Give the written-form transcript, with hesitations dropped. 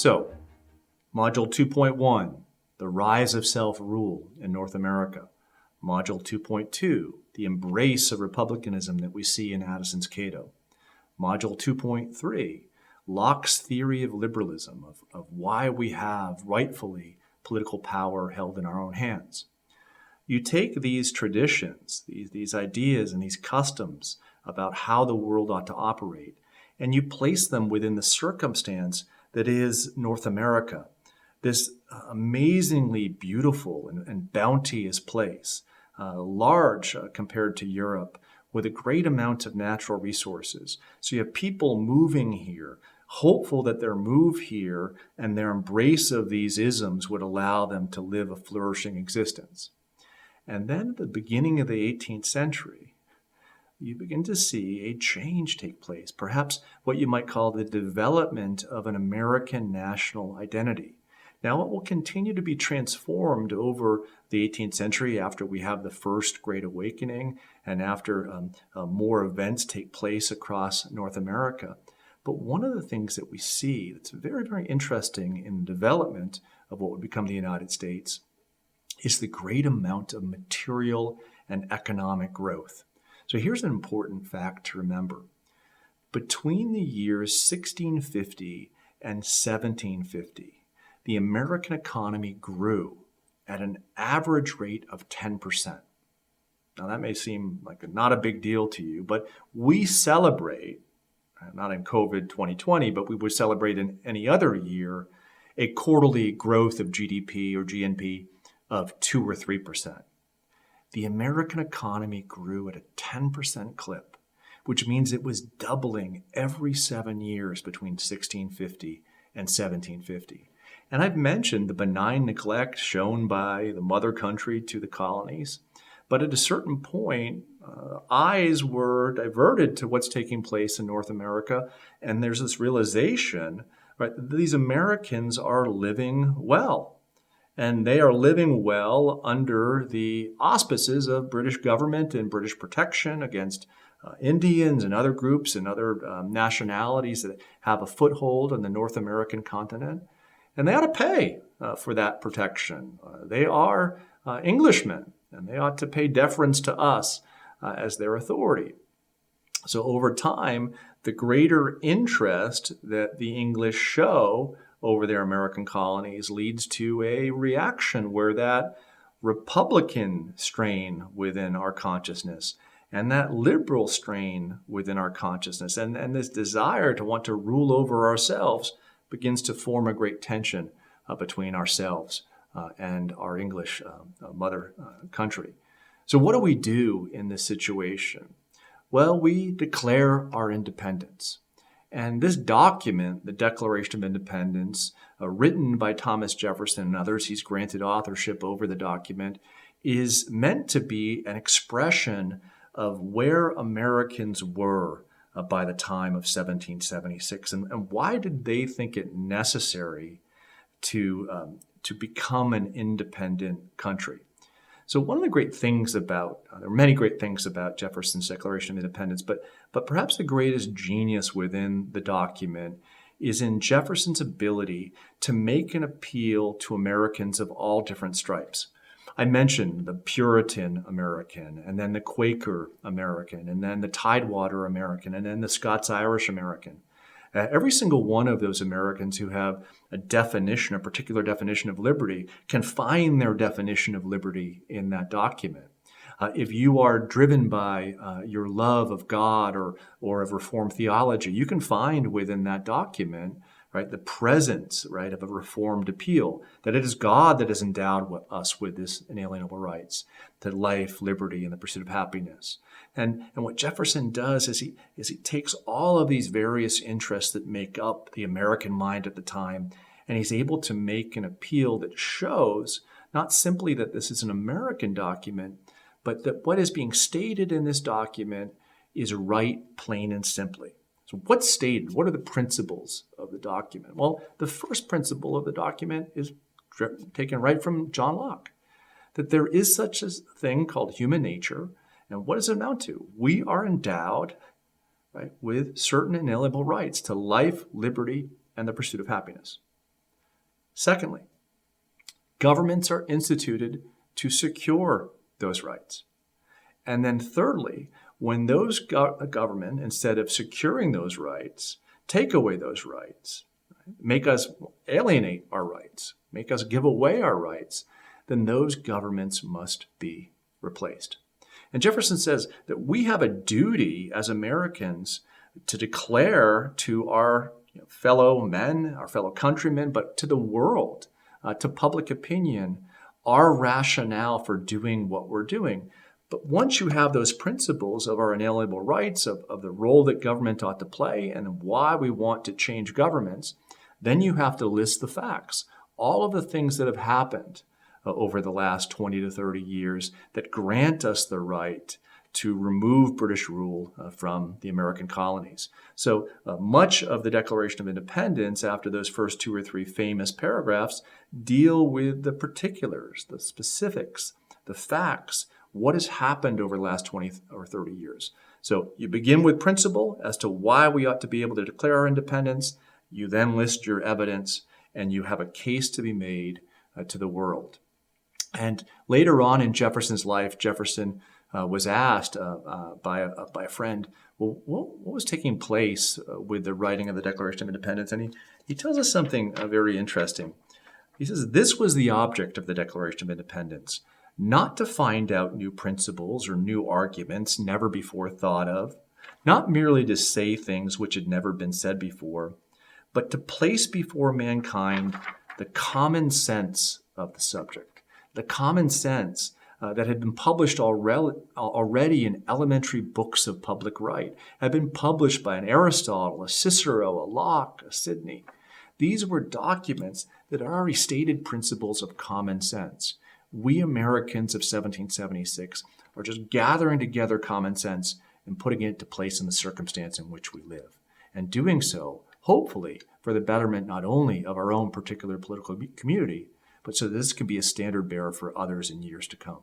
So, Module 2.1, the rise of self-rule in North America. Module 2.2, the embrace of republicanism that we see in Addison's Cato. Module 2.3, Locke's theory of liberalism, of why we have rightfully political power held in our own hands. You take these traditions, these ideas and these customs about how the world ought to operate, and you place them within the circumstance that is North America, this amazingly beautiful and bounteous place, large compared to Europe, with a great amount of natural resources. So you have people moving here, hopeful that their move here and their embrace of these isms would allow them to live a flourishing existence. And then at the beginning of the 18th century, you begin to see a change take place, perhaps what you might call the development of an American national identity. Now, it will continue to be transformed over the 18th century after we have the First Great Awakening and after more events take place across North America. But one of the things that we see that's very, very interesting in the development of what would become the United States is the great amount of material and economic growth. So here's an important fact to remember. Between the years 1650 and 1750, the American economy grew at an average rate of 10%. Now that may seem like not a big deal to you, but we celebrate, not in COVID 2020, but we would celebrate in any other year, a quarterly growth of GDP or GNP of 2 or 3%. The American economy grew at a 10% clip, which means it was doubling every 7 years between 1650 and 1750. And I've mentioned the benign neglect shown by the mother country to the colonies, but at a certain point, eyes were diverted to what's taking place in North America, and there's this realization, right, that these Americans are living well, and they are living well under the auspices of British government and British protection against Indians and other groups and other nationalities that have a foothold on the North American continent. And they ought to pay for that protection. They are Englishmen, and they ought to pay deference to us as their authority. So over time, the greater interest that the English show over their American colonies leads to a reaction where that Republican strain within our consciousness and that liberal strain within our consciousness and this desire to want to rule over ourselves begins to form a great tension between ourselves and our English mother country. So what do we do in this situation? Well, we declare our independence. And this document, the Declaration of Independence, written by Thomas Jefferson and others, he's granted authorship over the document, is meant to be an expression of where Americans were by the time of 1776, and why did they think it necessary to become an independent country. So one of the great things about, there are many great things about Jefferson's Declaration of Independence, but perhaps the greatest genius within the document is in Jefferson's ability to make an appeal to Americans of all different stripes. I mentioned the Puritan American, and then the Quaker American, and then the Tidewater American, and then the Scots-Irish American. Every single one of those Americans who have a definition, a particular definition of liberty, can find their definition of liberty in that document. If you are driven by your love of God or of Reformed theology, you can find within that document, right, the presence, right, of a Reformed appeal, that it is God that has endowed us with this inalienable rights, to life, liberty, and the pursuit of happiness. And what Jefferson does is he takes all of these various interests that make up the American mind at the time, and he's able to make an appeal that shows not simply that this is an American document, but that what is being stated in this document is right, plain and simply. So what's stated? What are the principles of the document? Well, the first principle of the document is taken right from John Locke, that there is such a thing called human nature. And what does it amount to? We are endowed, right, with certain inalienable rights to life, liberty, and the pursuit of happiness. Secondly, governments are instituted to secure those rights. And then thirdly, when those government, instead of securing those rights, take away those rights, make us alienate our rights, make us give away our rights, then those governments must be replaced. And Jefferson says that we have a duty as Americans to declare to our fellow men, our fellow countrymen, but to the world, to public opinion, our rationale for doing what we're doing. But once you have those principles of our inalienable rights, of the role that government ought to play, and why we want to change governments, then you have to list the facts. All of the things that have happened over the last 20 to 30 years that grant us the right to remove British rule from the American colonies. So much of the Declaration of Independence, after those first 2 or 3 famous paragraphs, deal with the particulars, the specifics, the facts, what has happened over the last 20 or 30 years. So you begin with principle as to why we ought to be able to declare our independence. You then list your evidence, and you have a case to be made to the world. And later on in Jefferson's life, Jefferson was asked by a friend, well, what was taking place with the writing of the Declaration of Independence? And he tells us something very interesting. He says, this was the object of the Declaration of Independence, not to find out new principles or new arguments never before thought of, not merely to say things which had never been said before, but to place before mankind the common sense of the subject, the common sense that had been published already in elementary books of public right, had been published by an Aristotle, a Cicero, a Locke, a Sidney. These were documents that already stated principles of common sense. We Americans of 1776 are just gathering together common sense and putting it into place in the circumstance in which we live, and doing so, hopefully, for the betterment not only of our own particular political community, but so this can be a standard bearer for others in years to come.